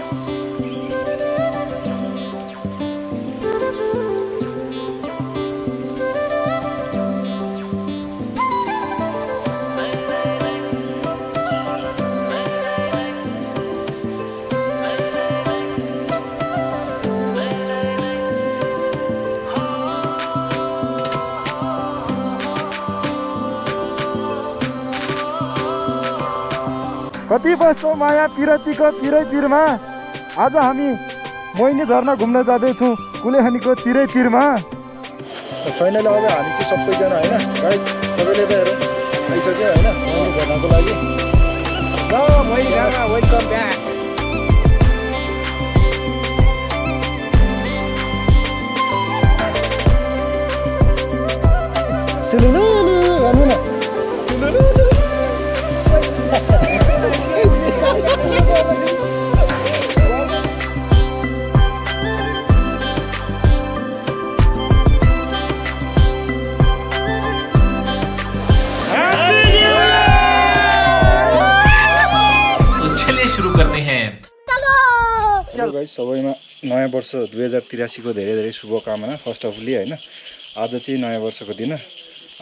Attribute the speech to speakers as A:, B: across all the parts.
A: कति बस्छौ माया पिरतीको पिरमा आज हामी मोहिनी झरना घुम्न जाँदैछौँ कुलेखानीको तिरमा। फाइनली अब हामी चाहिँ सबैजना होइन गाइड सबैले त हेरौँ आइसक्यो होइन मोहिनी झरनाको लागि। ल मोहिनी झरना वेलकम ब्याक। सुलुलु भन्नु न सुलुलु। सबैमा नयाँ वर्ष 2083 को धेरै धेरै शुभकामना। फर्स्ट अफली होइन आज चाहिँ नयाँ वर्षको दिन।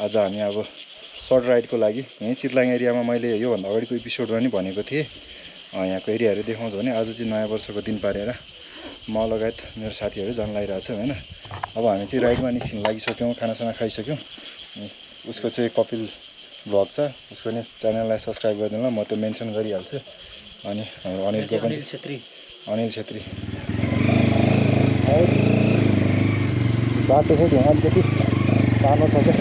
A: आज हामी अब सर्ट राइडको लागि यहीँ चितलाङ एरियामा मैले योभन्दा अगाडिको एपिसोडमा नि भनेको थिएँ यहाँको एरियाहरू देखाउँछु भने। आज चाहिँ नयाँ वर्षको दिन पारेर म लगायत मेरो साथीहरू जान लागिरहेको छ होइन। अब हामी चाहिँ राइडमा निस्किन लागिसक्यौँ, खानासाना खाइसक्यौँ। उसको चाहिँ कपिल ब्लग छ, उसको नि च्यानललाई सब्सक्राइब गरिदिनु ल, म त्यो मेन्सन गरिहाल्छु। अनि हाम्रो अनिलको पनि अनिल छेत्री बाटो चाहिँ अलिकति सानो छ क्या।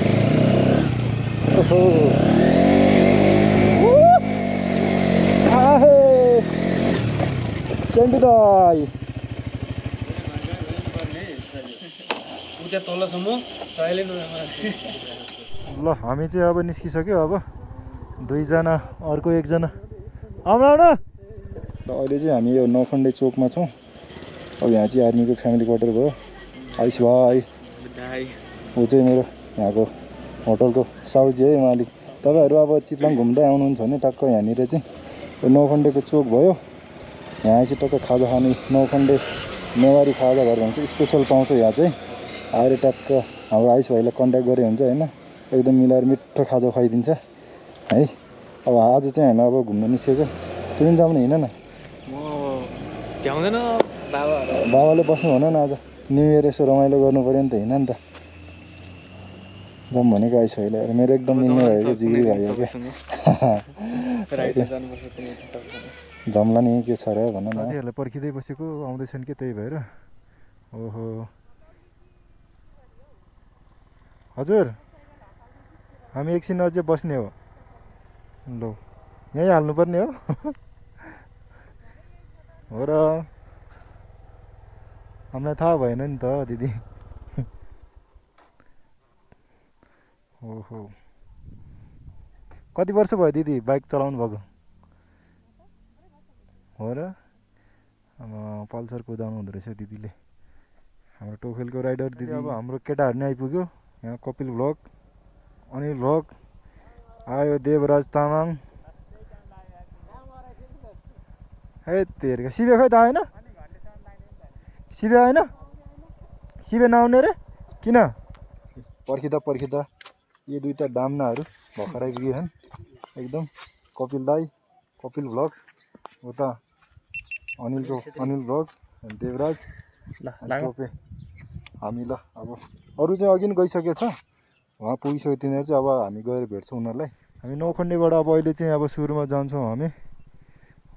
A: सेन्टी दाई ल हामी चाहिँ अब निस्किसक्यो। अब दुईजना अर्को एकजना आउनु। अहिले चाहिँ हामी यो नौखण्डे चोकमा छौँ। अब यहाँ चाहिँ आर्मीको फ्यामिली क्वार्टर भयो। आइस भाइ ऊ चाहिँ मेरो यहाँको होटलको साउजी है मालिक। तपाईँहरू अब चितलाङ घुम्दै आउनुहुन्छ भने टक्क यहाँनिर चाहिँ यो नौखण्डेको चोक भयो। यहाँ चाहिँ टक्क खाजा खाने नौखण्डे नेवारी खाजा घर भन्छ, स्पेसल पाउँछ यहाँ चाहिँ। आएर टक्क हाम्रो आइस भाइलाई कन्ट्याक्ट गरे हुन्छ होइन, एकदम मिलाएर मिठो खाजा खुवाइदिन्छ है। अब आज चाहिँ हामी अब घुम्न निस्केको। तिमी जाउँ हिँड न। बाबाले बस्नु भन न, आज न्यु इयर यसो रमाइलो गर्नु पऱ्यो नि त, हिँड नि त। जाउँ भनेको आइस भाइले मेरो एकदम मिल्ने भयो क्या, जिग्री भयो क्या। जम्ला नि के छ र भन न। साथीहरूलाई पर्खिँदै बसेको आउँदैछन् कि त्यही भएर। ओहो हजुर हामी एकछिन अझै बस्ने हो। ल यहीँ हाल्नुपर्ने हो हो र, हामीलाई थाहा भएन नि त दिदी। ओहो कति वर्ष भयो दिदी बाइक चलाउनु भएको? हो र, अब पल्सर कुदाउनु हुँदो रहेछ दिदीले। हाम्रो टोखेलको राइडर दिदी। अब हाम्रो केटाहरू नै आइपुग्यो यहाँ। कपिल भ्लग, अनिल भ्लग आयो, देवराज तामाङ। है तेरका शिवे खै त आएन? शिवे आएन? शिवे नआउने रे किन? पर्खिँदा यो दुईटा डाम्नाहरू भर्खरै पुगेछन् एकदम। कपिल दाई कपिल भ्लग्स, उता अनिल भ्लग, देवराज टोपे हामी। ल अब अरू चाहिँ अघि नै गइसकेको छ, उहाँ पुगिसक्यो तिनीहरू चाहिँ। अब हामी गएर भेट्छौँ उनीहरूलाई। हामी नौखण्डेबाट अब अहिले चाहिँ अब सुरुमा जान्छौँ हामी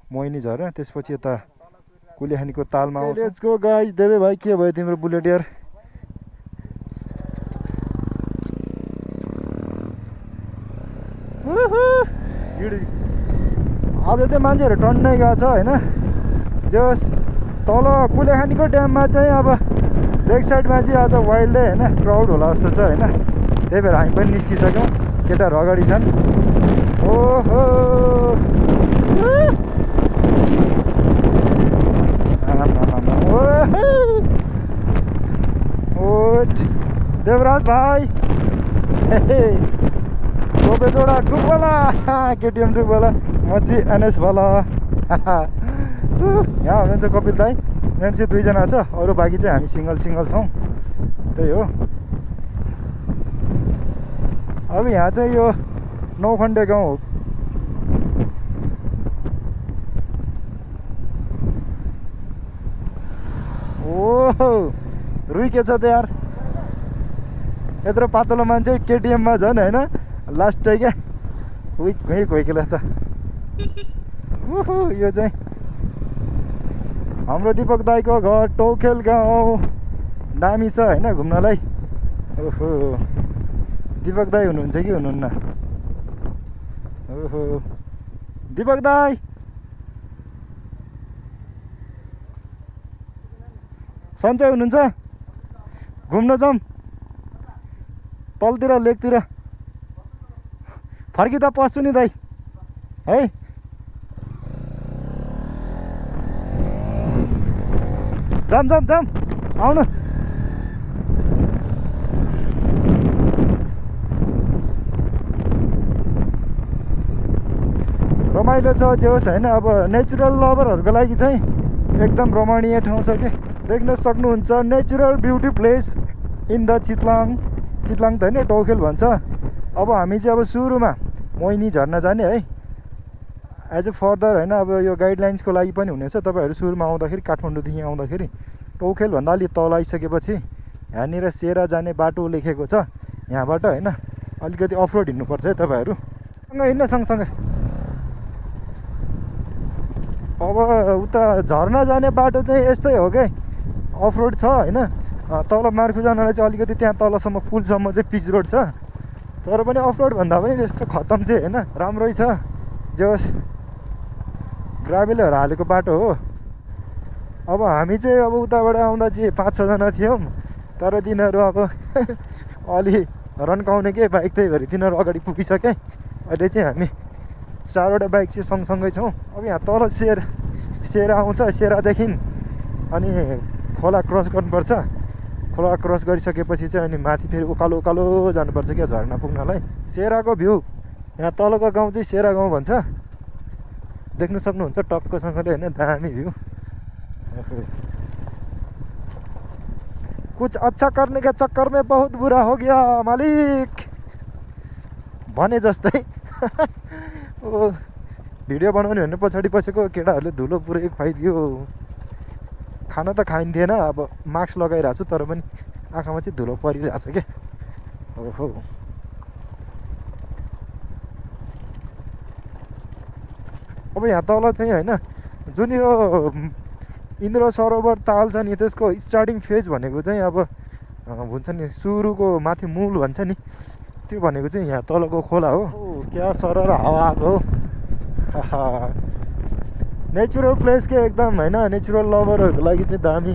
A: मोहिनी झरना, त्यसपछि यता कुलेखानीको तालमा आउँछ। Let's go guys. देवे भाइ के भयो तिम्रो बुलेट यार? आज चाहिँ मान्छेहरू टन्नै गएको छ होइन। जस तल कुलेखानीको ड्याममा चाहिँ अब लेक साइडमा चाहिँ आज वाइल्ड डे होइन, क्राउड होला जस्तो छ होइन। त्यही भएर हामी पनि निस्किसक्यौँ, केटाहरू अगाडि छन्। ओहो देवराज भाइ टोपे जोडा डुबवाला, केटिएम डुबवाला, म चाहिँ एनएस वाला। यहाँ हुनुहुन्छ कपिल दाई, यहाँ चाहिँ 2 जना छ, अरू बाँकी चाहिँ हामी सिङ्गल छौँ। त्यही हो। अब यहाँ चाहिँ यो 9 खण्डे गाउँ हो। ओहो रुई के छ त यार, यत्रो पातलो मान्छे केटिएममा झन् होइन लास्ट चाहिँ क्या भइकेला त। ओहो यो चाहिँ हाम्रो दिपक दाईको घर टोखेल गाउँ, दामी छ होइन घुम्नलाई। ओहो दिपक दाई हुनुहुन्छ कि हुनुहुन्न? ओहो दिपक दाई सन्चै हुनुहुन्छ? घुम्न जाऊँ तलतिर लेकतिर, फर्किँदा पस्छु नि दाई है। जाम आउनु। रमाइलो छ जे होस् होइन। अब नेचुरल लभरहरूको लागि चाहिँ एकदम रमणीय ठाउँ छ कि, देख्न सक्नुहुन्छ natural beauty place in the Chitlang त होइन टोखेल भन्छ। अब हामी चाहिँ अब सुरुमा मोहिनी झर्ना जाने है एज अ फर्दर होइन। अब यो गाइडलाइन्सको लागि पनि हुनेछ। तपाईँहरू सुरुमा आउँदाखेरि काठमाडौँदेखि आउँदाखेरि टोखेलभन्दा अलि तल आइसकेपछि यहाँनिर सेरा जाने बाटो लेखेको छ, यहाँबाट होइन अलिकति अफरोड हिँड्नुपर्छ है तपाईँहरू। हिँड्न सँगसँगै अब उता झर्ना जाने बाटो चाहिँ यस्तै हो क्या, अफरोड छ होइन। तल मार्खु जानलाई चाहिँ अलिकति त्यहाँ तलसम्म पुलसम्म चाहिँ पिच रोड छ, तर पनि अफरोड भन्दा पनि त्यस्तो खतम चाहिँ होइन, राम्रै छ। जे होस् ग्राभेलहरू हालेको बाटो हो। अब हामी चाहिँ अब उताबाट आउँदा चाहिँ 5-6 जना थियौँ, तर तिनीहरू अब अलि रन्काउने के बाइक, त्यही भएर तिनीहरू अगाडि पुगिसके। अहिले चाहिँ हामी 4वटा बाइक चाहिँ सँगसँगै छौँ। अब यहाँ तल सेरा आउँछ, सेरादेखि अनि खोला क्रस गर्नुपर्छ। खोला क्रस गरिसकेपछि चाहिँ अनि माथि फेरि उकालो उकालो जानुपर्छ क्या झर्ना पुग्नलाई। सेराको भ्यू, यहाँ तलको गाउँ चाहिँ सेरा गाउँ भन्छ, देख्न सक्नुहुन्छ टक्कसँगले होइन, दामी भ्यू। कुछ अच्छा करने के चक्कर में बहुत बुरा हो गया मालिक भने जस्तै। ओ भिडियो बनाउने भने पछाडि पसेको केटाहरूले धुलो पुरै खुवाइदियो। खाना त खाइन्थेन, अब मास्क लगाइरहेको छु तर पनि आँखामा चाहिँ धुलो परिरहेको छ क्या। ओहो अब यहाँ तल चाहिँ होइन जुन यो इन्द्र सरोवर ताल छ नि, त्यसको स्टार्टिङ फेज भनेको चाहिँ अब हुन्छ नि सुरुको माथि मूल भन्छ नि, त्यो भनेको चाहिँ यहाँ तलको खोला हो। क्या सरर हावा आएको हो। नेचुरल प्लेस के एकदम होइन, नेचुरल लभरहरूको लागि चाहिँ दामी।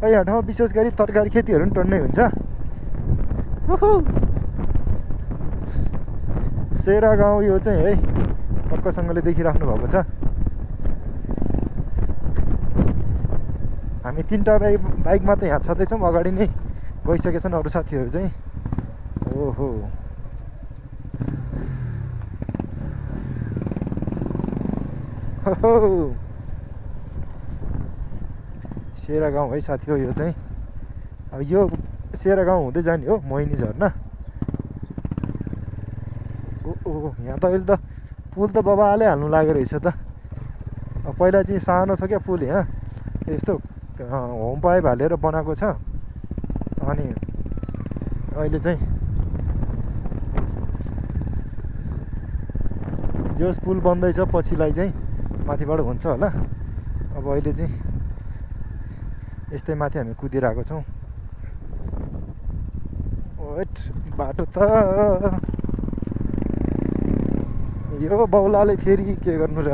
A: यहाँ ठाउँमा विशेष गरी तरकारी खेतीहरू पनि टन्नै हुन्छ। सेरा गाउँ यो चाहिँ है टक्कसँगले देखिराख्नु भएको छ। हामी 3टा बाइकमा त यहाँ छँदैछौँ, अगाडि नै गइसकेछन् अरू साथीहरू चाहिँ। ओहो सेरा गाउँ है साथी हो यो चाहिँ। अब यो सेरा गाउँ हुँदै जाने हो मोहिनी झर्ना। ओहो यहाँ त अहिले त पुल त बबाले हाल्नु लागेको रहेछ त। पहिला चाहिँ सानो छ क्या पुल, यहाँ यस्तो होम पाइप हालेर बनाएको छ। अनि अहिले चाहिँ जोस पुल बन्दैछ, पछिलाई चाहिँ माथिबाट हुन्छ होला। अब अहिले चाहिँ यस्तै माथि हामी कुदिरहेको छौँ। वेट बाटो त यो बाउलाले फेरि के गर्नु र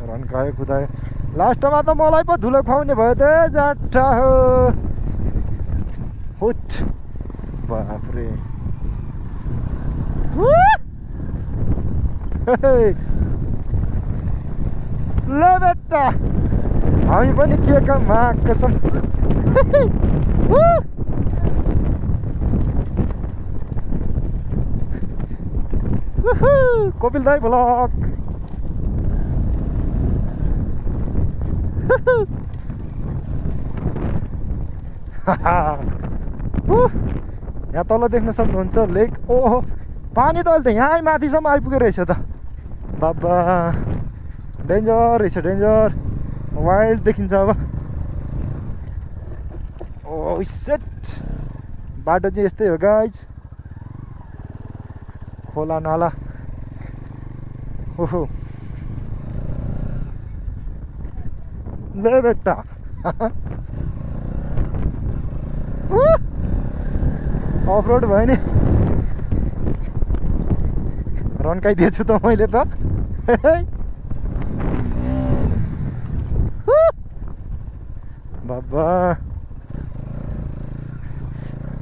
A: रन्कायो कुदायो। लास्टमा त मलाई पो धुलो खुवाउने भयो त जाट्ठा हो। हुट बाफ्रे ल बेटा हामी पनि के काम आएको छौँ। कपिल दाई भ्लग यहाँ तल देख्न सक्नुहुन्छ लेक। ओहो पानी त अहिले त यहीँ माथिसम्म आइपुग्यो रहेछ त बाबा। डेन्जर रहेछ डेन्जर, वाइल्ड देखिन्छ अब। ओ सेट बाटो चाहिँ यस्तै हो गाइज, खोला नाला। ओहो ले बेटा अफ रोड भयो नि, रन्काइदिएछु त मैले त। बाबा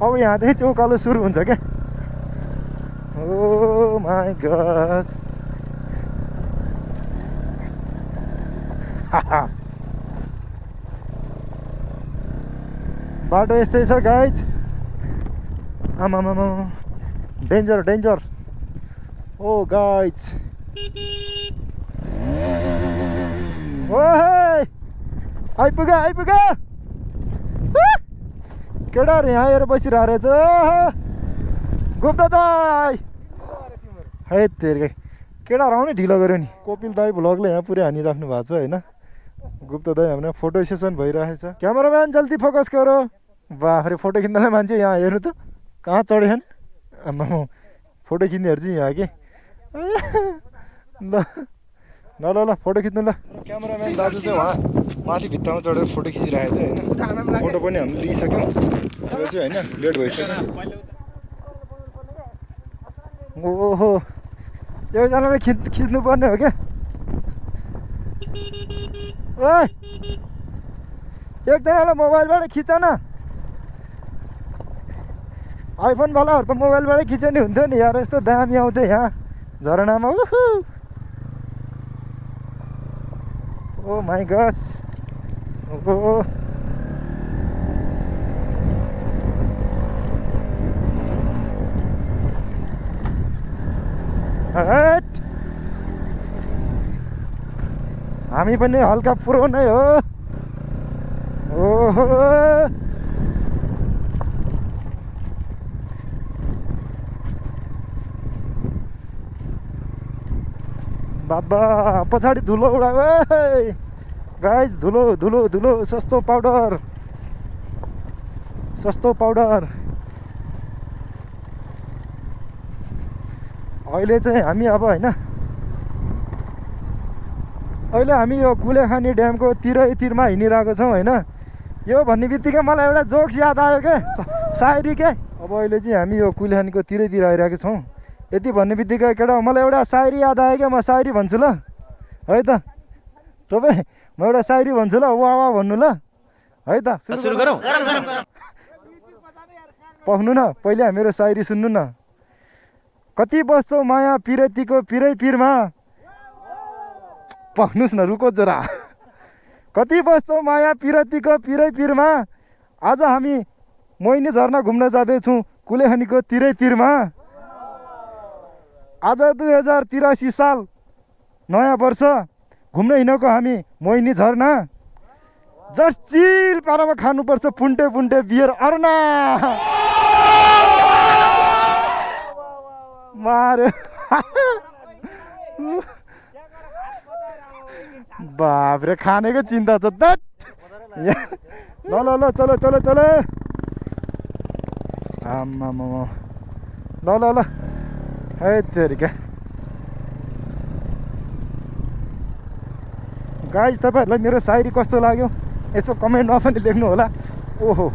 A: अब यहाँदेखि चौकालो सुरु हुन्छ क्या। ओ माई गॉड बाटो यस्तै छ गाइज। आमामामा डेन्जर डेन्जर। ओ गाइज ओहे आइपुग्यो आइपुग्यो। केटाहरू यहाँ आएर बसिरहेको रहेछ। गुप्ता दाई है तेरे केटाहरू आउने ढिलो गऱ्यो नि। कपिल दाई भ्लगले यहाँ पुरै हानिराख्नु भएको छ होइन। गुप्ता दाई हाम्रो फोटो सेसन भइरहेको छ। क्यामेराम्यान जल्दी फोकस गरो। बाख्रे फोटो खिच्नलाई मान्छे यहाँ हेर्नु त कहाँ चढेछन्। आम्मा फोटो खिच्नेहरू चाहिँ यहाँ के ल ल ल ल फोटो खिच्नु ल। क्यामेराम्यान दाजु चाहिँ उहाँ माथि भित्तामा चढेर फोटो खिचिरहेको थियो होइन। फोटो पनि हामीले लिइसक्यौँ यो चाहिँ होइन, लेट भइसक्यो। ओहो एकजनाले खिच्नु पर्ने हो क्या। ओए एकजनालाई मोबाइलबाट खिच न। आइफोनवालाहरू त मोबाइलबाटै खिच्यो नि हुन्थ्यो नि यार। यस्तो दामी आउँथ्यो यहाँ झरनामा। ओ माई गॉड ओ हामी पनि हल्का पुरो नै हो। ओहो बाबा पछाडि धुलो उडायो गाइज। धुलो धुलो धुलो। सस्तो पाउडर सस्तो पाउडर। अहिले चाहिँ हामी अब होइन, अहिले हामी यो कुलेखानी ड्यामको तिरमा हिँडिरहेको छौँ होइन। यो भन्ने बित्तिकै मलाई एउटा जोक्स याद आयो क्या, सायरी क्या। अब अहिले चाहिँ हामी यो कुलेखानीको तिरैतिर आइरहेको छौँ। यति भन्ने बित्तिकै केटा मलाई एउटा सायरी याद आयो क्या। म सायरी भन्छु ल है त। तपाईँ म एउटा सायरी भन्छु ल, वा वा भन्नु ल है त। सुरु गरौँ। पख्नु न पहिले मेरो सायरी सुन्नु न। कति बस्छौ माया पिरतीको पिरै पिरमा। पख्नुस् न रुको जरा। कति बस्छौ माया पिरतीको पिरै पिरमा। आज हामी मोहिनी झरना घुम्न जाँदैछौँ कुलेखानीको तिरै तिरमा। आज 2083 साल नयाँ वर्ष घुम्न हिँडेको हामी मोहिनी झरना। जर्चिल पारामा खानुपर्छ पुन्टे पुन्टे बियर अर्ना। मारे बाब्रे खानेको चिन्ता छ दट। ल ल ल चलो चलो चलो। आम्मामा ल ल ल है तेरिका। गाइज तपाईँहरूलाई मेरो सायरी कस्तो लाग्यो यसो कमेन्टमा पनि लेख्नु होला। ओहो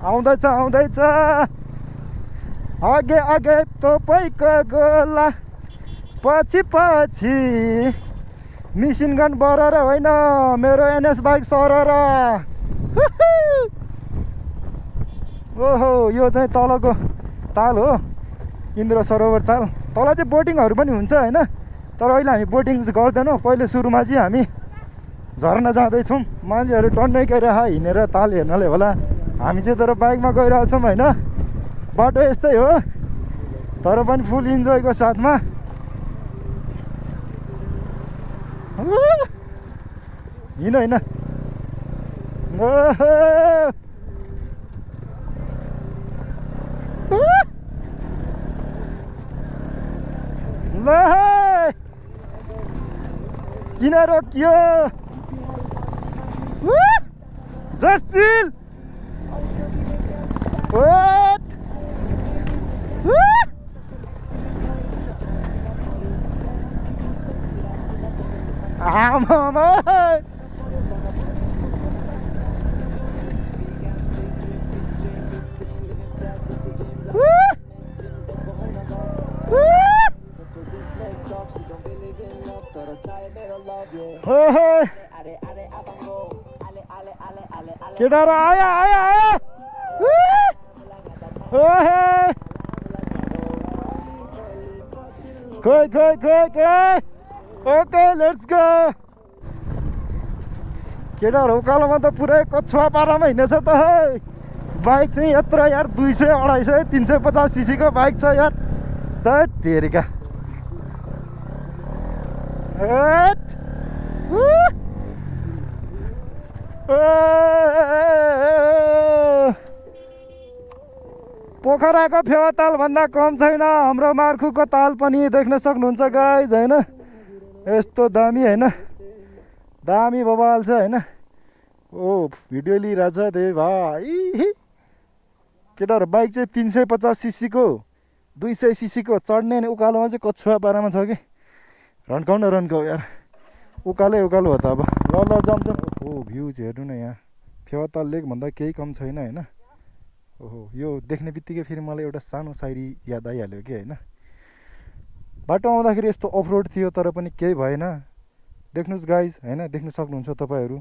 A: आउँदैछ आउँदैछ आगे आगे तपाईँको गोला पछि पछि मिसिन गन बरेर होइन मेरो एनएस बाइक सरेर। ओहो यो चाहिँ तलको ताल हो, इन्द्र सरोवर ताल। तल चाहिँ बोटिङहरू पनि हुन्छ होइन, तर अहिले हामी बोटिङ गर्दैनौँ। पहिले सुरुमा चाहिँ हामी झर्ना जाँदैछौँ। मान्छेहरू टन्नै गइरहेको हिँडेर ताल हेर्नले होला। हामी चाहिँ तर बाइकमा गइरहेछौँ होइन। बाटो यस्तै हो तर पनि फुल इन्जोयको साथमा। हिँड हिँड ल किन रोकियो जर्सिल आमा केटाहरु आयो आयो आयो खोइ खोइ खोइ खोइ ओके लेट्स गो केटाहरु उकालोमा त पुरै कछुवा पारामा हिँडेछ त है बाइक चाहिँ यत्रो यार 200 250 350 सीसीको बाइक छ यार त तेरिका पोखराको फेवाताल भन्दा कम छैन हाम्रो मार्खुको ताल पनि देख्न सक्नुहुन्छ गाइज हैन यस्तो दामी हैन दामी बबाल छ हैन ओ भिडियो लिइरहेछ त्यही भाइ केटाहरु बाइक चाहिँ 350 सीसीको 200 सीसीको चढ्ने अनि उकालोमा चाहिँ कछुवा पारामा छ कि रन्काउ यार उकालो हो त अब ल जम्छ ओ भ्यूज हेर्नु न यहाँ फेवाताल लेक भन्दा केही कम छैन हैन ओहो यो देख्ने बित्तिकै फेरि मलाई एउटा सानो शायरी याद आइहाल्यो कि हैन बाटो आउँदाखेरि यस्तो अफरोड थियो तर पनि केही भएन देख्नुस् गाइज हैन देख्न सक्नुहुन्छ तपाईहरु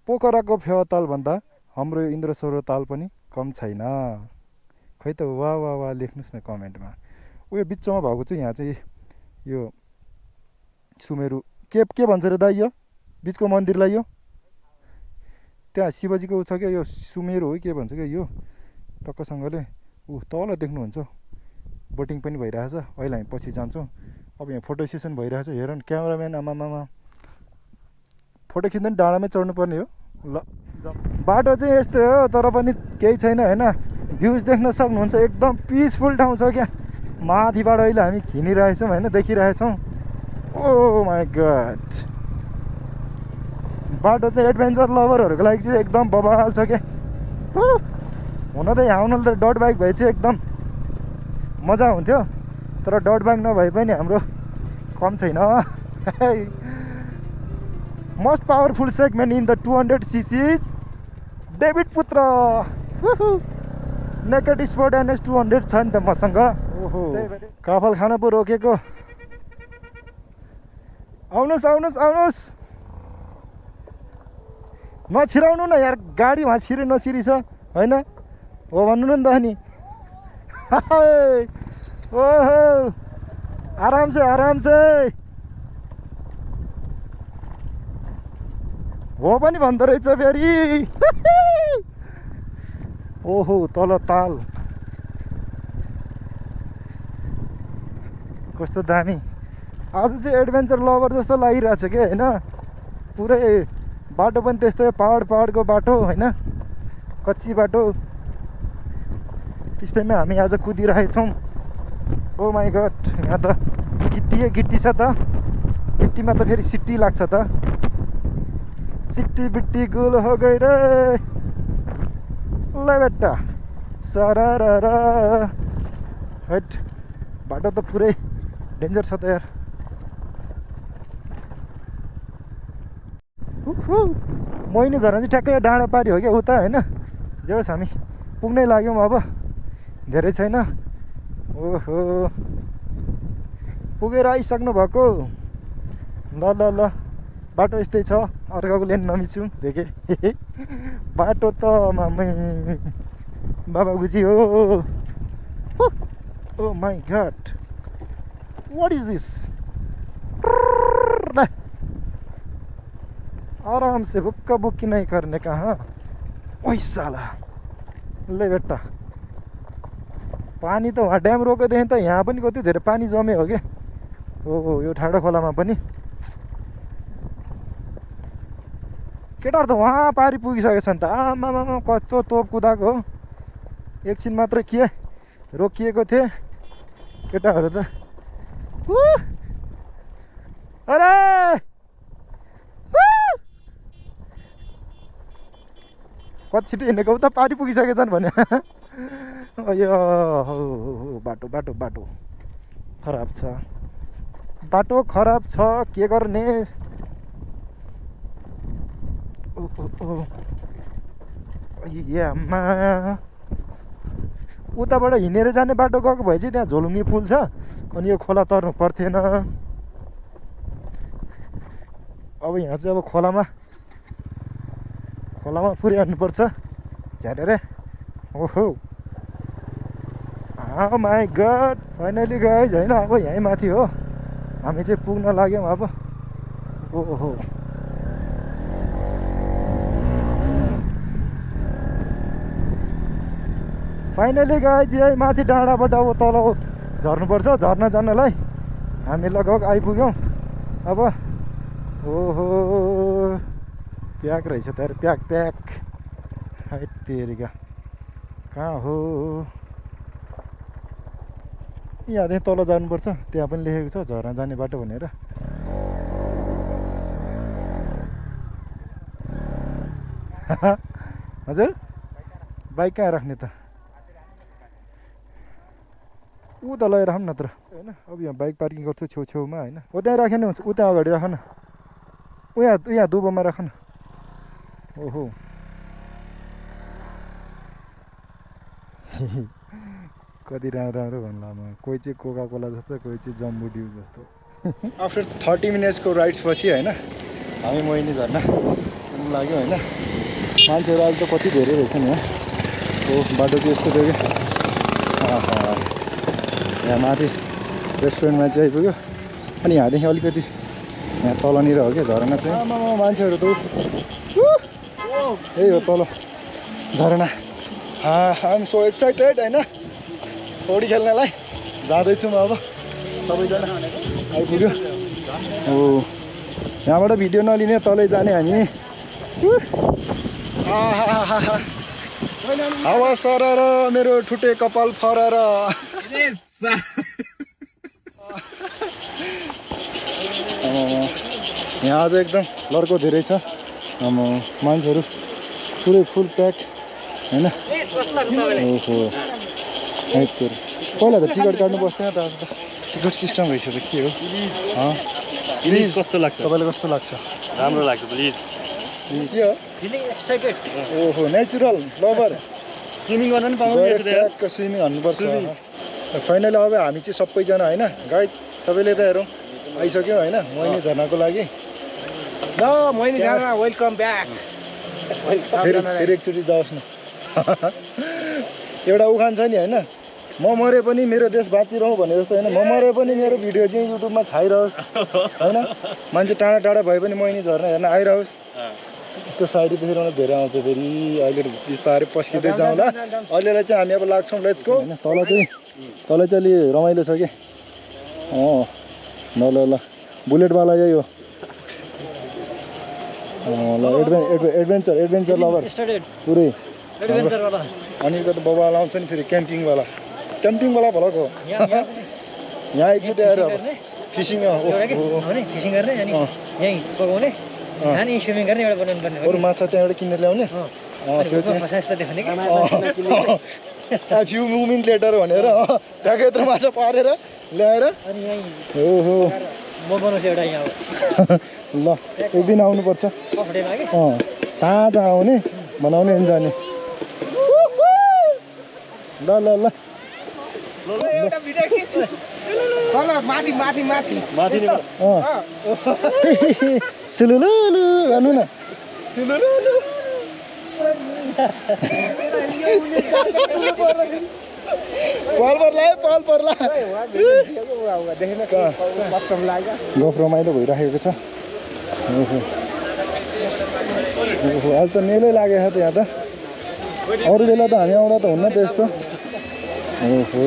A: पोखराको फेवाताल भन्दा हाम्रो यो इन्द्रसरोवर ताल पनि कम छैन खै त वाह वाह वाह लेख्नुस् न कमेन्टमा उयो बिचमा भएको चाहिँ यहाँ चाहिँ यो सुमेरु के भन्छ रे दाइ यो बिचको मन्दिरलाई यो त्यहाँ शिवजीको छ के यो सुमेरु हो के भन्छ के यो टक्कसँगले तल देख्नुहुन्छ बोटिङ पनि भइरहेछ अहिले हामी पछि जान्छौँ अब यहाँ फोटो सेसन भइरहेछ हेर न क्यामेराम्यान आमामा फोटो खिच्दा नि डाँडामै चढ्नु पर्ने हो ल बाटो चाहिँ यस्तै हो तर पनि केही छैन हैन भ्यूज देख्न सक्नुहुन्छ एकदम पिसफुल ठाउँ छ क्या माथिबाट अहिले हामी खिनिरहेछौँ हैन देखिरहेछौँ ओ माई गॉड बाटो चाहिँ एडभेन्चर लभरहरूको लागि चाहिँ एकदम बवाल छ क्या हुन त यहाँ आउनु त डट बाइक भए चाहिँ एकदम मजा हुन्थ्यो तर डट बाइक नभए पनि हाम्रो कम छैन most powerful segment in the 200 chassis David पुत्र नेकेड स्पोर्ट एनएस 200 छ नि त मसँग ओहो काफल खान पो रोकेको आउनुहोस् नछिराउनु न यार गाडी वहाँ छिरे नछिरी छ हैन हो भन्नु न त नि ओहो आराम से हो पनि भन्दो रहेछ फेरि ओहो तल ताल कस्तो दामी आज चाहिँ एडभेन्चर लभर जस्तो लागिरहेछ के हैन पुरै बाटो पनि त्यस्तै पहाडको बाटो हैन कच्ची बाटो त्यस्तैमा हामी आज कुदिरहेछौँ ओ माई गड यहाँ त गिट्टी छ त गिट्टीमा त फेरि सिट्टी लाग्छ त सिट्टी बिट्टी गुल हो गई रे ल बेटा सरर हट बाटो त पुरै डेन्जर छ त यार मोहिनी झरना चाहिँ ठ्याक्कै डाँडा पारी हो क्या उता हैन जे होस् हामी पुग्नै लाग्यौँ अब धेरै छैन ओहो पुगेर आइसक्नु भएको ल बाटो यस्तै छ अर्काको लेन नमिच्यौँ देखे बाटो त मामै बाबा गुजी हो oh my god what is this आराम से बुक्का बुक्की नहीं करने का हाँ ओइ साला ले बेटा पानी त वहाँ ड्याम रोकेदेखि त यहाँ पनि कति धेरै पानी जमे हो क्या ओ यो ठाडो खोलामा पनि केटाहरू त वहाँ पारी पुगिसकेछन् त। आमामा कस्तो तोप कुदाएको हो। एकछिन मात्र के रोकिएको थिए केटाहरू त। अरे कति छिटो हिँडेको उता पारी पुगिसकेछन् भने। यो बाटो बाटो बाटो खराब छ, बाटो खराब छ, के गर्ने। आमा उताबाट हिँडेर जाने बाटो गएको भए चाहिँ त्यहाँ झोलुङ्गे पुल छ, अनि यो खोला तर्नु पर्थेन। अब यहाँ चाहिँ अब खोलामा पुर्याउनुपर्छ झ्याटेर। ओहो माई गड, फाइनली गाइज होइन, अब यहीँ माथि हो, हामी चाहिँ पुग्न लाग्यौँ अब। ओहो फाइनली गाइज यही माथि डाँडाबाट अब तल झर्नुपर्छ। झर्न जानलाई हामी लगभग आइपुग्यौँ अब। ओहो प्याक रहेछ तर, प्याक प्याक। हाइट तेरिका कहाँ हो? यहाँदेखि तल जानुपर्छ, त्यहाँ पनि लेखेको छ झर्न जाने बाटो भनेर। हजुर बाइक कहाँ राख्ने त? उता लगेर राखौँ नत्र होइन। अब यहाँ बाइक पार्किङ गर्छु छेउछेउमा होइन, उता राख्यो नि हुन्छ, उता अगाडि राख न, यहाँ दुबोमा राख न। ओहो कति राम्रो राम्रो भन्ला म। कोही चाहिँ कोका कोला जस्तो, कोही चाहिँ जम्बो ड्यू जस्तो। आफ्टर 30 मिनट्सको राइड्स पछि होइन हामी मोहिनी झर्ना पुग्नु लाग्यो होइन। मान्छेहरू अहिले त कति धेरै रहेछ नि यहाँ। ओ बाटो चाहिँ यस्तो थियो कि यहाँ माथि रेस्टुरेन्टमा चाहिँ आइपुग्यो। अनि यहाँदेखि अलिकति यहाँ तलनिर हो क्या झरना चाहिँ। आमामा मान्छेहरू त यही हो तल झरना। आइएम सो एक्साइटेड होइन पौडी खेल्नलाई। जाँदैछु म अब, सबैजना आइपुग्यो। हो यहाँबाट भिडियो नलिने तलै जाने हामी। हावा सरर मेरो ठुटे कपाल फरर। यहाँ आज एकदम लड्को धेरै छ। मान्छेहरू पुरै फुल प्याक होइन। ओहो पहिला त टिकट काट्नु बस्थेन त, आज त टिकट सिस्टम रहेछ त के हो? प्लिज कस्तो लाग्छ तपाईँलाई? कस्तो लाग्छ? राम्रो लाग्छ प्लिज। के हो? ओहो नेचुरल लभर स्विमिङ गर्न पनि पाउनु, स्विमिङ हान्नुपर्छ। फाइनली अब हामी चाहिँ सबैजना होइन गाइज सबैले त हेरौँ आइसक्यो होइन मोहिनी झर्नाको लागि। ल मोहिनी झर्ना वेलकम ब्याक। फेरि एकचोटि जाओस् न। एउटा उखान छ नि होइन, म मरे पनि मेरो देश बाँचिरहँ भने जस्तो होइन। म मरे पनि मेरो भिडियो चाहिँ युट्युबमा छाइरहोस् होइन। मान्छे टाढा टाढा भए पनि मोहिनी झर्ना हेर्न आइरहोस्। त्यो साइड फेरि मलाई धेरै आउँछ। फेरि अहिले बिस्तारै पस्किँदै जाउँला। अहिलेलाई चाहिँ हामी अब लाग्छौँ लेट्स गो होइन। तल चाहिँ अलि रमाइलो छ कि। ल ल ल बुलेटवाला यही हो। ल एडभेन्चर लभर पुरै। अनि त बाबावाला आउँछ नि फेरि क्याम्पिङवाला भलको। यहाँ एकचोटि आएर अब फिसिङ गर्ने अनि यहीँ पकाउने अनि स्विमिङ गर्ने एउटा बनाउनु पर्ने। अरू माछा त्यहाँबाट किनेर ल्याउने त्यो चाहिँ फ्यु मुभमेन्ट लेटर भनेर ट्याक्कै यत्रो माछा पारेर ल्याएर अनि यहीँ ओहो म बनाउँछु एउटा यहाँ। ल एक दिन आउनुपर्छ साँझ आउने बनाउने अनि जाने। ल ल ल सुलुलु गर्नु न। गफ रमाइलो भइराखेको छ। ओहो अहिले त मेलै लागेको छ त यहाँ त। अरू बेला त हामी आउँदा त हुन्न त्यस्तो। ओहो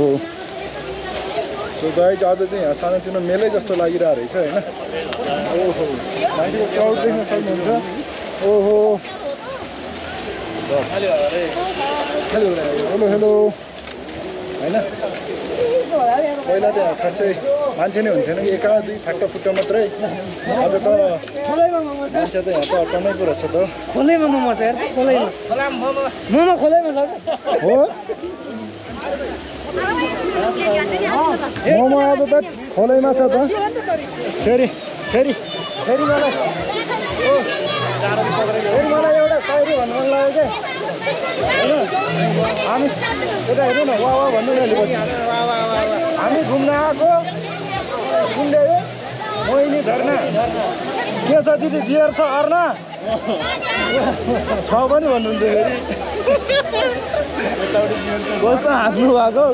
A: सो गाइज आज चाहिँ यहाँ सानोतिनो मेलै जस्तो लागिरहेको रहेछ होइन। ओहो मान्छेको क्राउड देख्न सक्नुहुन्छ। ओहो हेलो हेलो होइन पहिला त खासै मान्छे नै हुन्थेन कि एका दुई फाटा फुट्टा मात्रै आज त मान्छे त यहाँ त अट्टामै पो रहेछ त
B: खोलैमा मोमो छ यार खोलैमा मोमो खोलैमा छ
A: हो मोमो आज त खोलैमा छ त फेरि फेरि फेरि मलाई एउटा सायरी भन्नु मन लाग्यो क्या होइन हामी यता हेर्नु न वा वा भन्नु न हामी घुम्न आएको कुण्डे मोहिनी झर्ना के छ दिदी बियर छ अर्ना छ पनि भन्नुहुन्थ्यो फेरि कस्तो हाँस्नु भएको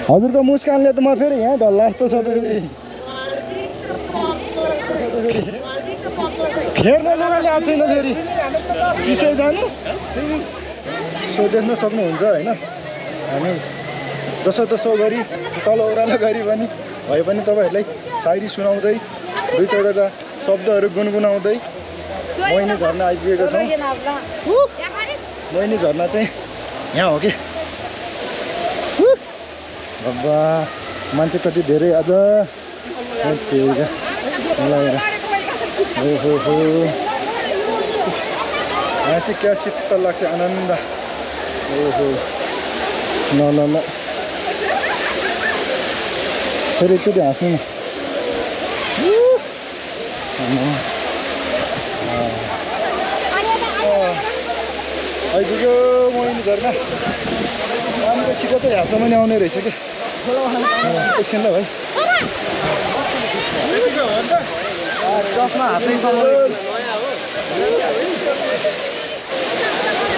A: हजुरको मुस्कानले त म फेरि यहाँ ढल्ला जस्तो छ त फेर्न लुगा ल्याएको छैन फेरि चिसै जानु सो देख्न सक्नुहुन्छ होइन हामी जसोतसो गरी तल ओह्रालो गरी पनि भए पनि तपाईँहरूलाई सायरी सुनाउँदै दुई चारवटा शब्दहरू गुनगुनाउँदै मोहिनी झर्ना आइपुगेको छौँ मोहिनी झर्ना चाहिँ यहाँ हो कि बाबा मान्छे कति धेरै आज लगाएर ओहो हाँसी क्या शीतल लाग्छ आनन्द ओहो ल ल ल फेरि एकचोटि हाँस्नु न आइपुग्यो मोहिनी झर्ना राम्रो छिटो त यहाँसम्म नि आउने रहेछ कि एकछिन ल भाइ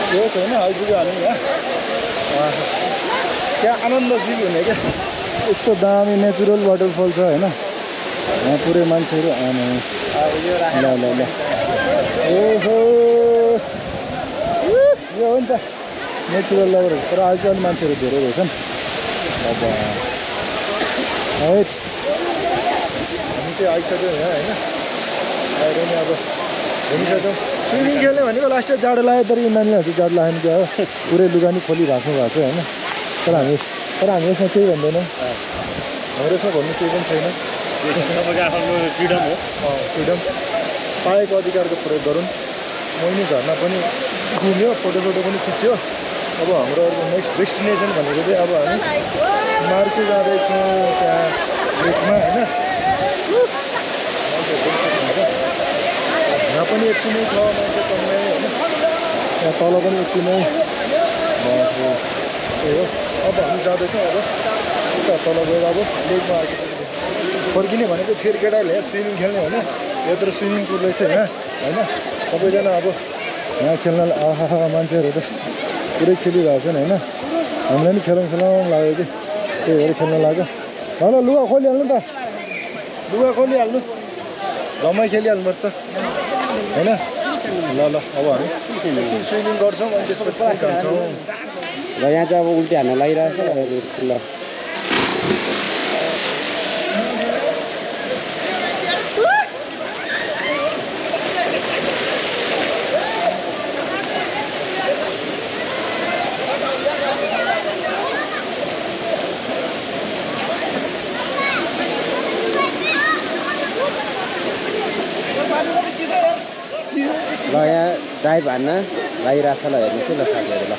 A: त्यो छैन आइपुग्यो हामी यहाँ क्या आनन्द फिल हुने क्या यस्तो दामी नेचुरल वाटरफल छ होइन यहाँ पुरै मान्छेहरू आउने ल ल ल ओहो यो हो नि त नेचुरल लभर तर अहिले चाहिँ मान्छेहरू धेरै रहेछन् अब है हामी चाहिँ आइसक्यो यहाँ होइन आएर नि अब घुमिसक्यौँ स्विमिङ खेल्ने भनेको लास्टमा जाडो लाग्यो तर यिनीहरूले चाहिँ जाडो लाग्यो क्या हो पुरै लुगा नि खोली राख्नु भएको छ होइन तर हामी यसमा केही भन्दैनौँ हाम्रो यसमा भन्नु केही पनि छैन फ्रिडम हो फ्रिडम पाएको अधिकारको प्रयोग गरौँ मोहिनी झर्ना पनि घुम्यो फोटो पनि खिच्यो अब हाम्रो नेक्स्ट डेस्टिनेसन भनेको चाहिँ अब हामी मार्के जाँदैछौँ त्यहाँ लेकमा होइन यहाँ पनि यति नै छ मान्छे कमै होइन यहाँ तल पनि यति नै त्यही हो अब हामी जाँदैछौँ अब उता तल गएर अब लेकमा आइसक्यो फर्किने भनेको फेरि केटाहरूले स्विमिङ खेल्ने होइन यत्रो स्विमिङ पुल रहेछ यहाँ होइन सबैजना अब यहाँ खेल्न आहा मान्छेहरू त पुरै खेलिरहेको छन् होइन हामीलाई नि खेलाउँ लाग्यो कि त्यही भएर खेल्न लाग्यो ल लुगा खोलिहाल्नु त लुगा खोलिहाल्नु घमै खेलिहाल्नुपर्छ होइन ल अब हामी एकछिन स्विमिङ गर्छौँ अनि त्यसपछि जान्छौँ
B: र यहाँ चाहिँ अब उल्टी हान्न लागिरहेको छ ल ल यहाँ ड्राइभ हान्न लागिरहेको छ ल हेर्नुहोस् है ल साथीहरू ल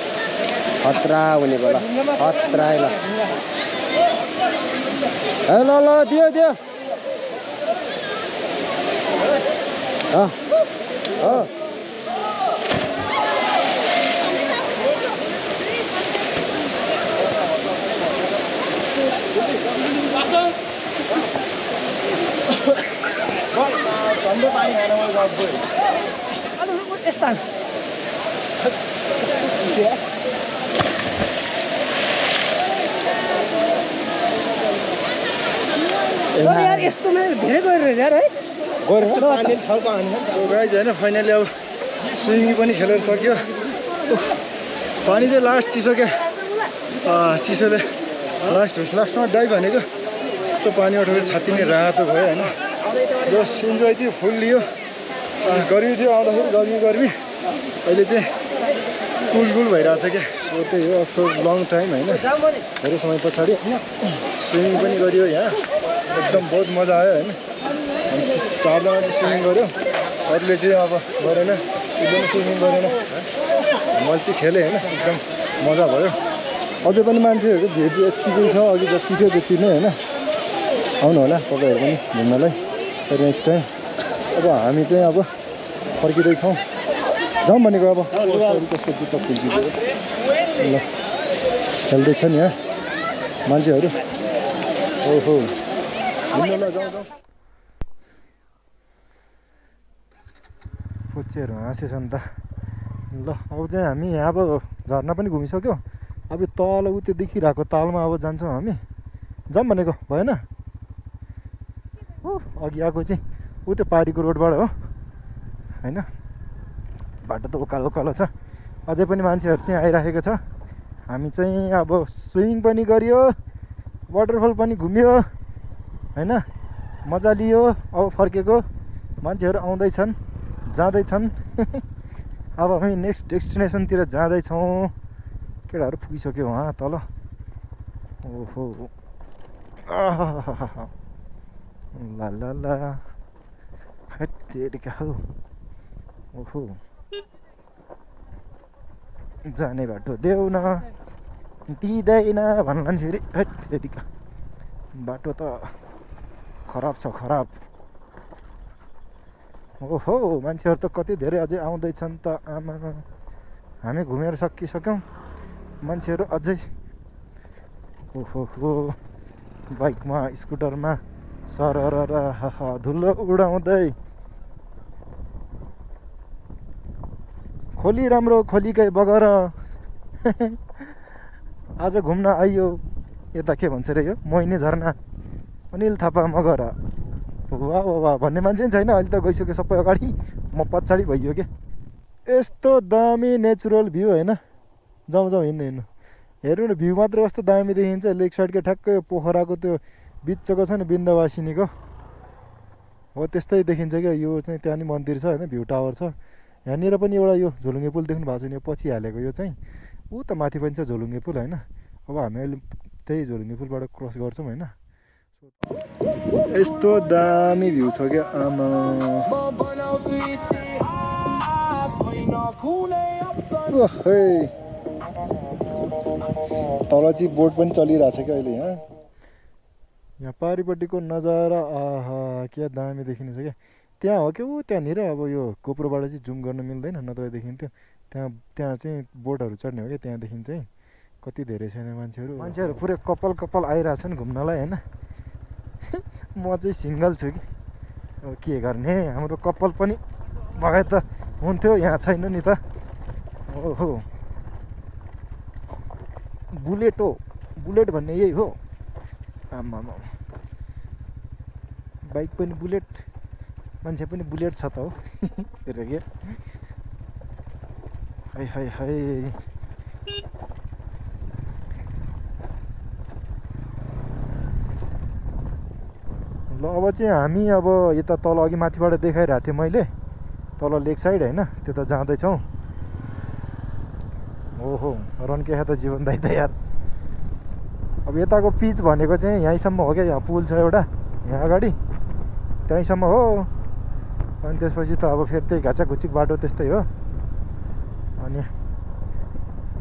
B: खतरा भनेको ल खतरा ल ल ल दियो यस्ता यार यस्तोमा धेरै गएर रहेछ यार है
A: गएर पानी छल्को हानी गाइज होइन फाइनली अब स्विमिङ पनि खेलेर सक्यो पानी चाहिँ लास्ट चिसो क्या चिसोले लास्टमा डाइभ भनेको त्यो पानी उठेर छाती नै रातो भयो होइन जस इन्जोय चाहिँ फुल लियो गर्मी थियो आउँदाखेरि गर्मी अहिले चाहिँ कुल भइरहेछ क्या सो त्यही हो आफ्टर लङ टाइम होइन धेरै समय पछाडि स्विमिङ पनि गरियो यहाँ एकदम बहुत मजा आयो होइन 4 जना चाहिँ स्विमिङ गऱ्यो अरूले चाहिँ अब गरेन एकदम स्विमिङ गरेन मैले चाहिँ खेलेँ होइन एकदम मजा भयो अझै पनि मान्छेहरूको भेट यत्तिकै छ अघि जति थियो त्यति नै होइन आउनु होला तपाईँहरू पनि घुम्नलाई नेक्स्ट टाइम अब हामी चाहिँ अब फर्किँदैछौँ जाउँ भनेको अब कस्तो जुत्ता खुल्चिदियो ल खेल्दैछ नि यहाँ मान्छेहरू ओहो हिँड्नु ल जाउँ पुच्चेहरू हाँसेछन् त ल अब चाहिँ हामी यहाँ अब झर्ना पनि घुमिसक्यो अब तल उ त्यो देखिरहेको तालमा अब जान्छौँ हामी जाउँ भनेको भएन अघि आएको चाहिँ उ त्यो पारीको रोडबाट हो होइन बाटो त उकालो छ अझै पनि मान्छेहरू चाहिँ आइराखेको छ हामी चाहिँ अब स्विमिङ पनि गरियो वाटरफल पनि घुम्यो होइन मजा लियो अब फर्केको मान्छेहरू आउँदैछन् जाँदैछन् अब हामी नेक्स्ट डेस्टिनेसनतिर जाँदैछौँ केटाहरू पुगिसक्यो वहाँ तल ओहो ला हट्टेरिका हौ ओहो जाने बाटो देऊ न दिँदैन भन्लान् फेरि हट्टेरिका बाटो त खराब छ खराब ओहो मान्छेहरू त कति धेरै अझै आउँदैछन् त आमा हामी घुमेर सकिसक्यौँ मान्छेहरू अझै ओहो बाइकमा स्कुटरमा सरर धुलो उडाउँदै खोली राम्रो खोलीकै बगर आज घुम्न आइयो यता के भन्छ रे यो मोहिनी झरना अनिल थापा मगर वाह भन्ने मान्छे पनि छैन अहिले त गइसक्यो सबै अगाडि म पछाडि भइयो के यस्तो दामी नेचुरल भ्यू होइन जाउँ हिँड्नु हेर्नु न भ्यू मात्र कस्तो दामी देखिन्छ लेक साइडको ठ्याक्कै पोखराको त्यो बिचको छ नि बिन्दवासिनीको हो त्यस्तै देखिन्छ क्या यो चाहिँ त्यहाँ नि मन्दिर छ होइन भ्यू टावर छ यहाँनिर पनि एउटा यो झोलुङ्गे पुल देख्नु भएको छ नि यो पछि हालेको यो चाहिँ ऊ त माथि पनि छ झोलुङ्गे पुल होइन अब हामी अहिले त्यही झोलुङ्गे पुलबाट क्रस गर्छौँ होइन यस्तो दामी भ्यू छ क्या आमा तल चाहिँ बोट पनि चलिरहेछ क्या अहिले यहाँ पारिपट्टिको नजारा आहा क्या दामी देखिन्छ क्या त्यहाँ हो क्या ऊ त्यहाँनिर अब यो गोप्रोबाट चाहिँ जुम गर्न मिल्दैन नत्र देखिन्थ्यो त्यहाँ चाहिँ बोटहरू चढ्ने हो क्या त्यहाँदेखि चाहिँ कति धेरै छैन मान्छेहरू पुरै कपाल आइरहेछन् घुम्नलाई होइन म चाहिँ सिङ्गल छु कि अब के गर्ने हाम्रो कपाल पनि भए त हुन्थ्यो यहाँ छैन नि त ओहो बुलेट भन्ने यही हो आमा बाइक पनि बुलेट मान्छे पनि बुलेट छ त हो हेर के हाय ल अब चाहिँ हामी अब यता तल अघि माथिबाट देखाइरहेको थिएँ मैले तल लेक साइड होइन त्यो त जाँदैछौँ ओहो रन्के त जीवन दाइ त यार अब यताको पिच भनेको चाहिँ यहीँसम्म हो क्या यहाँ पुल छ एउटा यहाँ अगाडि त्यहीँसम्म हो अनि त्यसपछि त अब फेरि त्यही घाचाघुचिक बाटो त्यस्तै हो अनि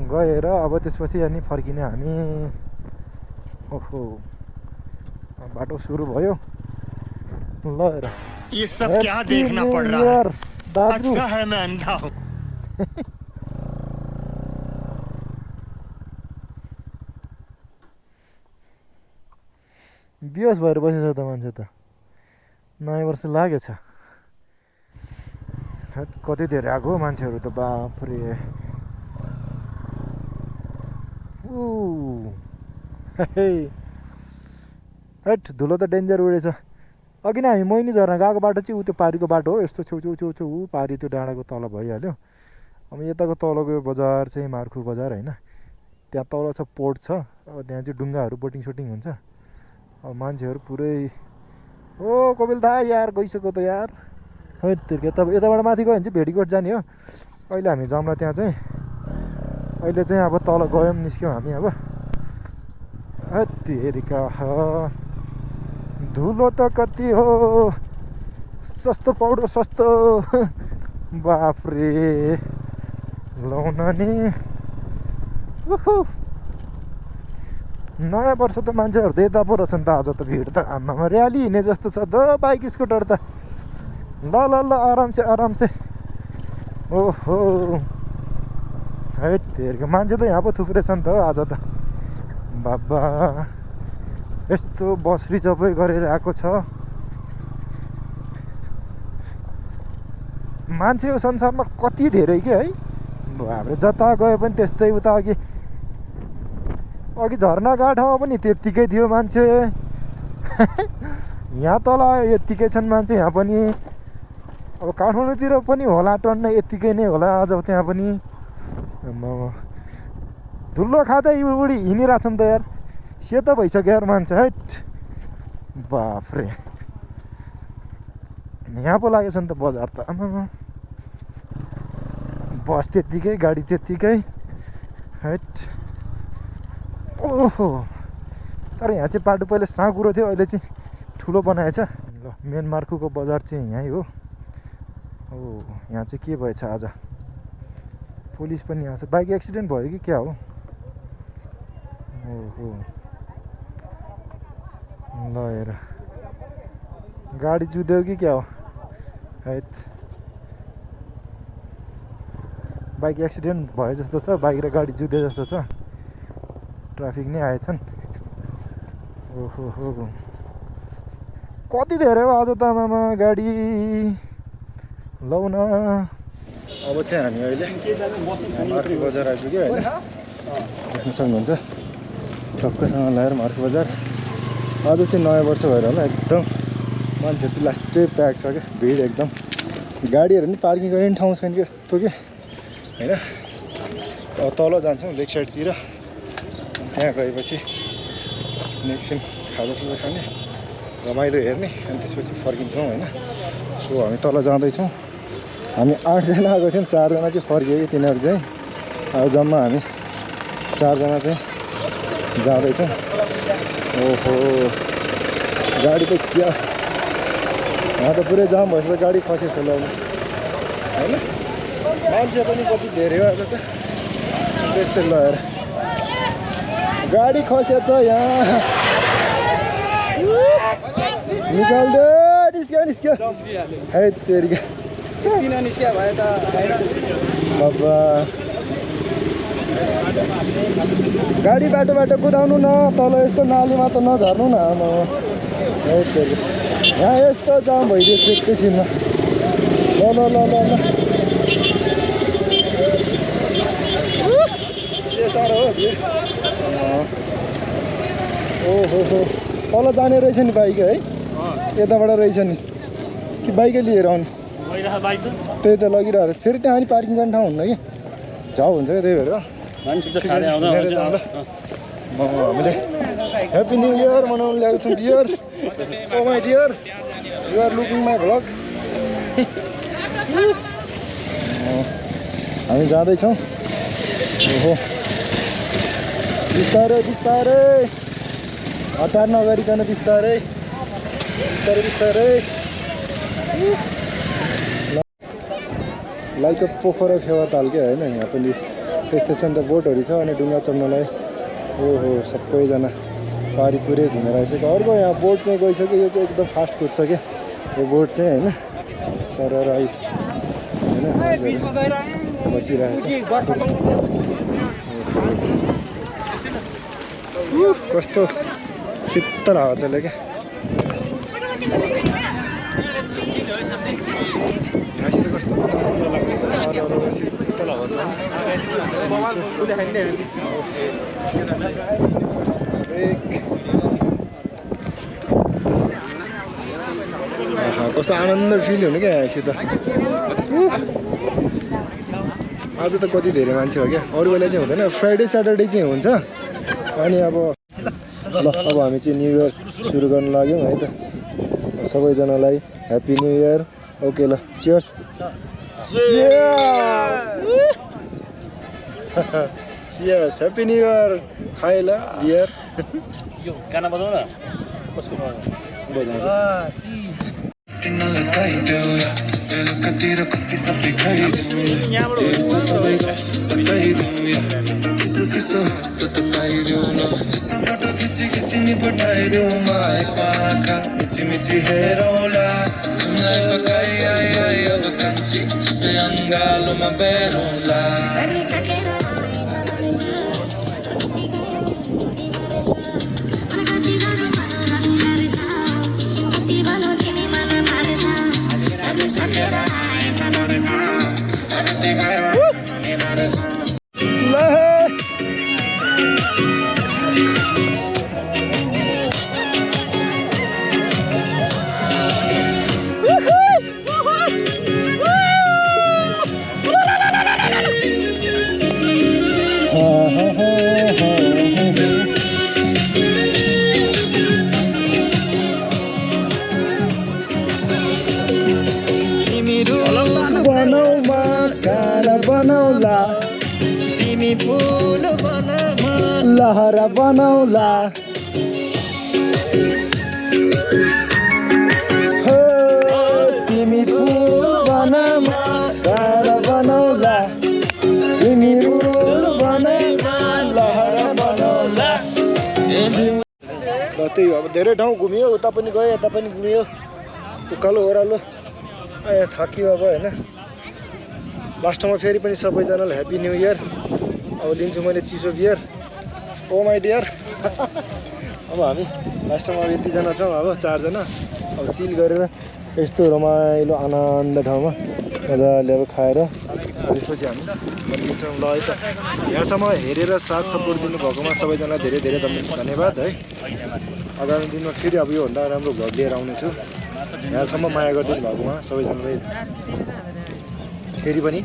A: गएर अब त्यसपछि अनि फर्किने हामी ओहो बाटो सुरु भयो ल हेर
C: ये सब क्या देखना पड़ रहा है अच्छा है मैं अंधा हूं
A: बेहोस भएर बसेछ त मान्छे त नयाँ वर्ष लागेछ कति धेरै आएको मान्छेहरू त बाफरे हेट धुलो त डेन्जर उडेछ अघि नै हामी मोहिनी झर्ना गएको बाटो चाहिँ ऊ त्यो पारीको बाटो हो यस्तो छेउ ऊ पारी त्यो डाँडाको तल भइहाल्यो अब यताको तलको बजार चाहिँ मार्खु बजार होइन त्यहाँ तल छ पोर्ट छ अब त्यहाँ चाहिँ डुङ्गाहरू बोटिङ सोटिङ हुन्छ अब मान्छेहरू पुरै ओ कपिल दा यार गइसक्यो त यार है तिर्के तब यताबाट माथि गयो भने चाहिँ भेडीकोट जाने हो अहिले हामी जाउँला त्यहाँ चाहिँ अहिले चाहिँ अब तल गयौँ निस्क्यौँ हामी अब तेरिका धुलो त कति हो सस्तो पाउडर सस्तो बाफ्रे लाउन नि नयाँ वर्ष त मान्छेहरू त यता पो रहेछ नि त आज त भिड त आमामा र्याली हिँड्ने जस्तो छ त बाइक स्कुटर त ल ल ल आराम से ओहो है तेरिका मान्छे त यहाँ पो थुप्रै छ नि त आज त बाबा यस्तो बस रिजर्भै गरेर आएको छ मान्छे यो संसारमा कति धेरै के है हाम्रो जता गए पनि त्यस्तै उता अघि झर्नाको ठाउँमा पनि त्यत्तिकै थियो मान्छे यहाँ तल आयो यत्तिकै छन् मान्छे यहाँ पनि अब काठमाडौँतिर पनि होला टन्न यत्तिकै नै होला आज त्यहाँ पनि धुलो खाँदै उडी हिँडिरहेको छौँ त यार सेतो भइसक्यो यार मान्छे हैट बाफ्रे यहाँ पो लागेछ नि त बजार त आमामा बस त्यत्तिकै गाडी त्यत्तिकै हैट ओहो तर यहाँ चाहिँ बाटो पहिले साँघुरो थियो अहिले चाहिँ ठुलो बनाएछ ल मेन मार्कुको बजार चाहिँ यहीँ हो ओ यहाँ चाहिँ के भएछ आज पुलिस पनि यहाँ छ बाइक एक्सिडेन्ट भयो कि क्या हो ओहो ल हेर गाडी जुध्यो कि क्या हो है बाइक एक्सिडेन्ट भयो जस्तो छ बाइक र गाडी जुधे जस्तो छ ट्राफिक नै आएछन् ओहो हो कति धेरै हो आज त आमामा गाडी लौ न अब चाहिँ हामी अहिले मार्की बजार आइपुग्यो होइन देख्न सक्नुहुन्छ ठक्कसँग लगाएर मार्की बजार आज चाहिँ नयाँ वर्ष भएर होला एकदम मान्छेहरू चाहिँ लास्टै प्याक छ क्या भिड एकदम गाडीहरू पनि पार्किङ गर्ने पनि ठाउँ छैन कि यस्तो कि होइन अब तल जान्छौँ लेक साइडतिर त्यहाँ गएपछि नेक्स्ट खाजासाजा खाने रमाइलो हेर्ने अनि त्यसपछि फर्किन्छौँ होइन सो हामी तल जाँदैछौँ हामी 8 जना आएको थियौँ 4 जना चाहिँ फर्कियो कि तिनीहरू चाहिँ अब जम्मा हामी 4 जना चाहिँ जाँदैछौँ ओहो गाडी त क्या यहाँ त पुरै जाम भएछ त गाडी खसेछ लाउनु होइन मान्छे पनि कति धेरै हो आज त त्यस्तै लगाएर गाडी खसेछ यहाँ निकाल्दो निस्क्यो है तेरिका
B: किन निस्क्या भयो त
A: बाबा गाडी बाटोबाट कुदाउनु न तल यस्तो नालीमा त नझर्नु न आमा है तेरिका यहाँ यस्तो जाम भइदियो एकैछिनमा ल के साह्रो हो ओहो हो तल जाने रहेछ नि बाइक है यताबाट रहेछ नि कि बाइकै लिएर आउनु त्यही त लगिरहेको फेरि त्यहाँ पनि पार्किङ गर्ने ठाउँ हुन्न कि झाउ हुन्छ क्या त्यही भएर हामीले ह्याप्पी न्यु इयर मनाउनु ल्याएको छौँ dear oh my dear you are looking my vlog हामी जाँदैछौँ ओहो बिस्तारै हतार नगरिकन बिस्तारै लाइक पोखरा फेवा ताल क्या होइन यहाँ पनि त्यस्तै छ नि त बोटहरू छ अनि डुङ्गा चढ्नलाई ओहो सबैजना पारिपुरै घुमेर आइसक्यो अर्को यहाँ बोट चाहिँ गइसक्यो यो चाहिँ एकदम फास्ट कुद्छ क्या यो बोट चाहिँ होइन सरर आई होइन बसिरहेको छ कस्तो शीतल हावा चल्यो क्या कस्तो शीतल हावा कस्तो आनन्द फिल हुने क्या यहाँसित आज त कति धेरै मान्छे हो क्या अरू बेला चाहिँ हुँदैन फ्राइडे स्याटरडे चाहिँ हुन्छ अनि अब ल हामी चाहिँ न्यु इयर सुरु गर्न लाग्यौँ है त सबैजनालाई ह्याप्पी न्यु इयर ओके ल cheers cheers happy new year खाए ल बियर
B: यो गाना बजाउ न कसको
A: बनाउमा खाना बनाउला तिमी फुल बनामा लहरा बनाउला हो तिमी फुल बनामा खाना बनाउला तिमी फुल बनामा लहरा बनाउला ल त्यही अब धेरै ठाउँ घुमियो उता पनि गयो यता पनि घुमियो उकालो ओह्रालो थाकियो अब होइन लास्टमा फेरि पनि सबैजनालाई ह्याप्पी न्यू इयर अब लिन्छु मैले चिसो बियर ओ माई डियर अब हामी लास्टमा अब यतिजना छौँ अब 4 जना अब चिल गरेर यस्तो रमाइलो आनन्द ठाउँमा मजाले अब खाएर त्यसपछि हामी निस्किन्छौँ ल है त यहाँसम्म हेरेर साथ सपोर्ट दिनुभएकोमा सबैजनालाई धेरै धेरै धन्यवाद है आगामी दिनमा फेरि अब योभन्दा राम्रो भ्लग लिएर आउनेछु यहाँसम्म माया गरिदिनु भएकोमा सबैजनालाई फेरि पनि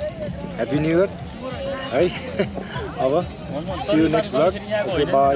A: ह्याप्पी न्यू इयर है अब see you next vlog okay by